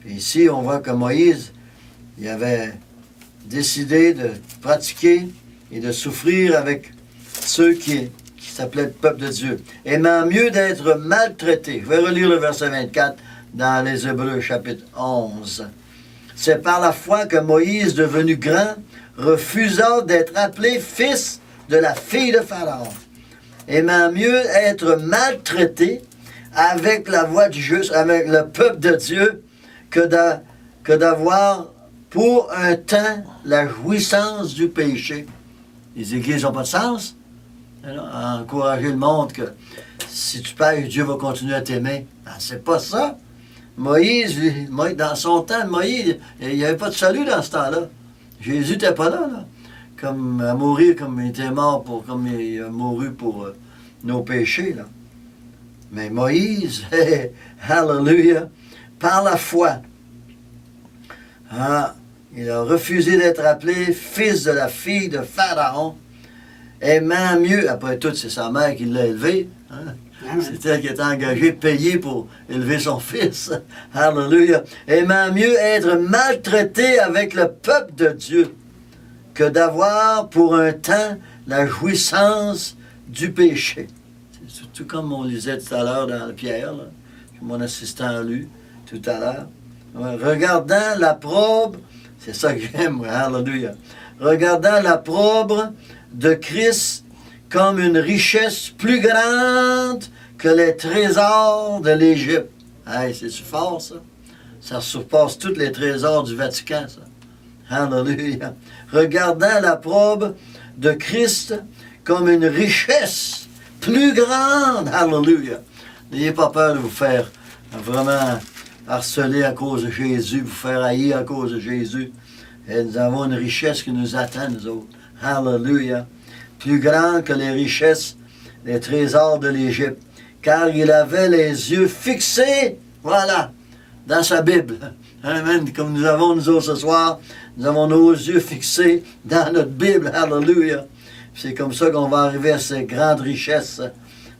Puis ici, on voit que Moïse, il avait décidé de pratiquer et de souffrir avec ceux qui s'appelaient le peuple de Dieu. Aimant mieux d'être maltraité. Je vais relire le verset 24 dans les Hébreux, chapitre 11. C'est par la foi que Moïse, devenu grand, refusa d'être appelé fils de la fille de Pharaon. Aimant mieux être maltraité avec la voix du juste, avec le peuple de Dieu, que d'avoir pour un temps la jouissance du péché. Les églises n'ont pas de sens. Alors, encourager le monde que si tu pêches, Dieu va continuer à t'aimer. Ben, c'est pas ça. Moïse, dans son temps, Moïse, il n'y avait pas de salut dans ce temps-là. Jésus n'était pas là, comme à mourir, comme il était mort, comme il a mouru pour nos péchés. Là. Mais Moïse, hallelujah, par la foi, il a refusé d'être appelé fils de la fille de Pharaon, aimant mieux, après tout, c'est sa mère qui l'a élevé. Hein? C'est elle qui était engagée, payée pour élever son fils. Alléluia. Aimant mieux être maltraité avec le peuple de Dieu que d'avoir pour un temps la jouissance du péché. C'est surtout comme on lisait tout à l'heure dans Pierre, là, que mon assistant a lu tout à l'heure. Regardant l'opprobre, c'est ça que j'aime, alléluia. Regardant l'opprobre de Christ comme une richesse plus grande que les trésors de l'Égypte. Hey, c'est-tu fort, ça? Ça surpasse tous les trésors du Vatican, ça. Alléluia. Regardant l'opprobre de Christ comme une richesse plus grande. Alléluia. N'ayez pas peur de vous faire vraiment harceler à cause de Jésus, vous faire haïr à cause de Jésus. Et nous avons une richesse qui nous attend, nous autres. Alléluia. Plus grande que les richesses, les trésors de l'Égypte. Car il avait les yeux fixés, voilà, dans sa Bible. Amen. Comme nous avons, nous autres, ce soir, nous avons nos yeux fixés dans notre Bible. Alléluia. C'est comme ça qu'on va arriver à ces grandes richesses.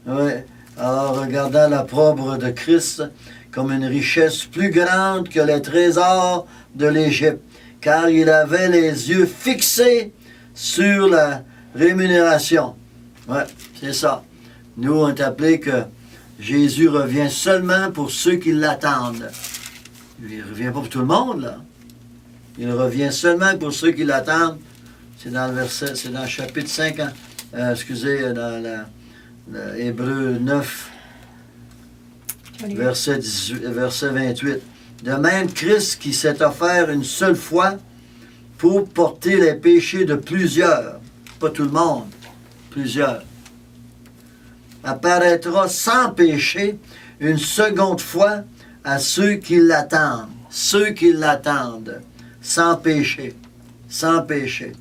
Oui. Alors, regardant l'opprobre de Christ comme une richesse plus grande que les trésors de l'Égypte. Car il avait les yeux fixés sur la rémunération. Oui, c'est ça. Nous, on est appelés que Jésus revient seulement pour ceux qui l'attendent. Il ne revient pas pour tout le monde, là. Il revient seulement pour ceux qui l'attendent. C'est dans le verset, c'est dans le chapitre 5, dans Hébreux 9, verset 28. De même, Christ qui s'est offert une seule fois pour porter les péchés de plusieurs, pas tout le monde, plusieurs, apparaîtra sans péché une seconde fois à ceux qui l'attendent. Ceux qui l'attendent, sans péché. Sans péché.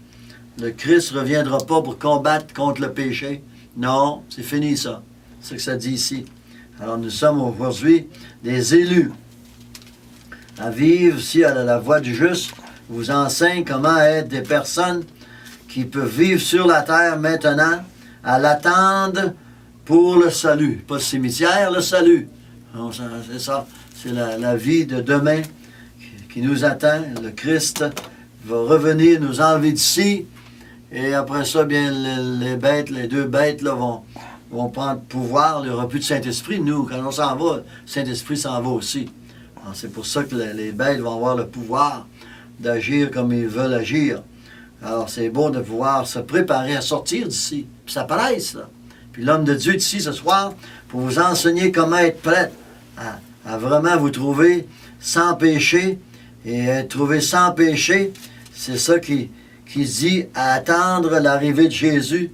Le Christ ne reviendra pas pour combattre contre le péché. Non, c'est fini ça. C'est ce que ça dit ici. Alors nous sommes aujourd'hui des élus à vivre ici à la voie du juste. Je vous enseigne comment être des personnes qui peuvent vivre sur la terre maintenant à l'attendre pour le salut. Pas le cimetière, le salut. C'est ça. C'est la vie de demain qui nous attend. Le Christ va revenir nous enlever d'ici. Et après ça, bien, les deux bêtes là, vont prendre pouvoir. Il n'y aura plus de Saint-Esprit. Nous, quand on s'en va, le Saint-Esprit s'en va aussi. C'est pour ça que les bêtes vont avoir le pouvoir d'agir comme ils veulent agir. Alors, c'est beau de pouvoir se préparer à sortir d'ici. Puis ça presse, là. Puis l'homme de Dieu est ici ce soir pour vous enseigner comment être prêt à vraiment vous trouver sans péché. Et être trouvé sans péché, c'est ça qui dit à attendre l'arrivée de Jésus.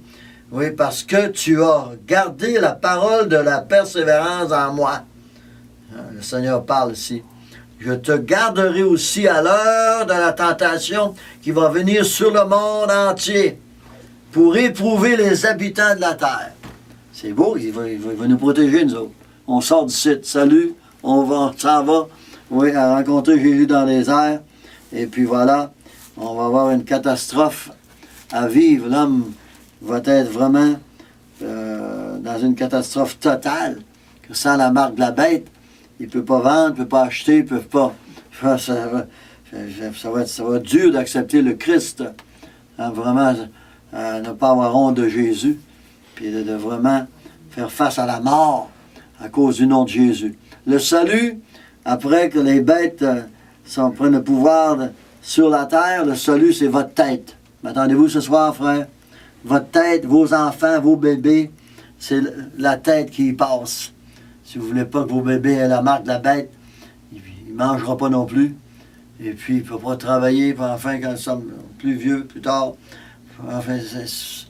Oui, parce que tu as gardé la parole de la persévérance en moi. Le Seigneur parle ici. Je te garderai aussi à l'heure de la tentation qui va venir sur le monde entier pour éprouver les habitants de la terre. C'est beau, il va nous protéger, nous autres. On sort du site. Salut, on s'en va, oui, à rencontrer Jésus dans les airs. Et puis voilà, on va avoir une catastrophe à vivre. L'homme va être vraiment dans une catastrophe totale, que sans la marque de la bête, il ne peut pas vendre, il ne peut pas acheter, il ne peut pas ça va être dur d'accepter le Christ. Hein, vraiment, ne pas avoir honte de Jésus. Puis de vraiment faire face à la mort à cause du nom de Jésus. Le salut, après que les bêtes prennent le pouvoir sur la terre, le salut, c'est votre tête. M'entendez-vous ce soir, frère? Votre tête, vos enfants, vos bébés, c'est la tête qui y passe. Si vous ne voulez pas que vos bébés aient la marque de la bête, il ne mangera pas non plus. Et puis, il ne peut pas travailler. Puis enfin, quand nous sommes plus vieux, plus tard, enfin, si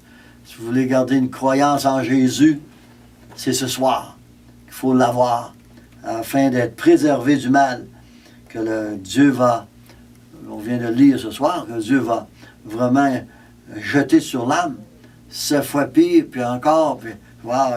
vous voulez garder une croyance en Jésus, c'est ce soir qu'il faut l'avoir, afin d'être préservé du mal, que Dieu va, on vient de lire ce soir, que Dieu va vraiment jeter sur l'âme, 7 fois pire, puis encore, puis wow,